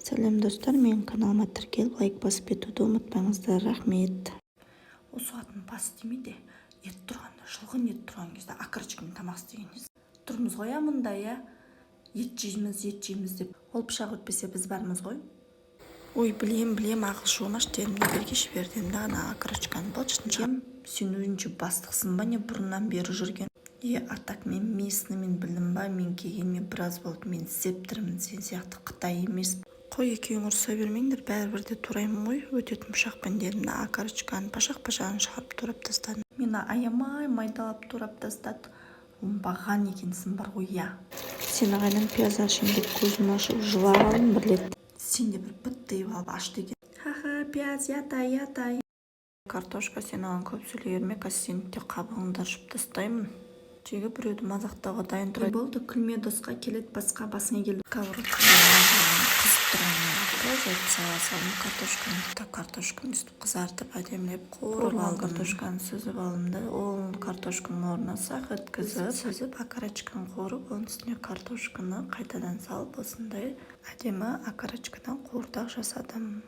Сәлем достар, менің каналыма тіркеліп лайк басып кетуді ұмытпаңыздар, рахмет. Осы атын бас демейді, ет тұрғанда, жылғын ет тұрған кезде акырчыкпен тамақ істегеніз. Тұрмыз ғой мұнда, ет жейміз деп. Ол пышақ өтпесе біз бармыз ғой. Ой, білем, ақыл жуымаш дедім де берге жібердім де ана акырчыканы болчын. Сен өзінше бастықсың ба, не бұрыннан бері жүрген? Атак, мен местный, мен білдім ба, мен келгенме біраз болды, мен септірмін, сен сияқты Қытай емес. Қой, екеуің ұрса бермеңдер, бәрібірде тураймын ғой, өтетін пышақпен дедім да акырчыканы пашақ-пашағын шығарып турап тастадым. Мені аямай майдалап турап тастады. Оңбаған екенсің бар ғой, Сен ағайдан пияз ашын деп көзім ашып жылап алдым бірлет. Сен де бір быттайып алып ашты екен. Ха-ха, пияз, ятай. Картошка, сен оған көп сөйлей берме, ассистентте қабығыңды ашып тастаймын. Тегі біреуді мазақтауға дайын тұрады. Болды, күлме досқа келет, басқа басыңа келді. Картошканы үстіп қызартып, әдемілеп қуырып алып, картошканы сүзіп алдым да, ол картошканың орнына сақ еткізіп, сүзіп, акарачканы қуырып, оның үстіне картошканы қайтадан салып, осындай әдемі акарачкадан қуырдақ жасадым.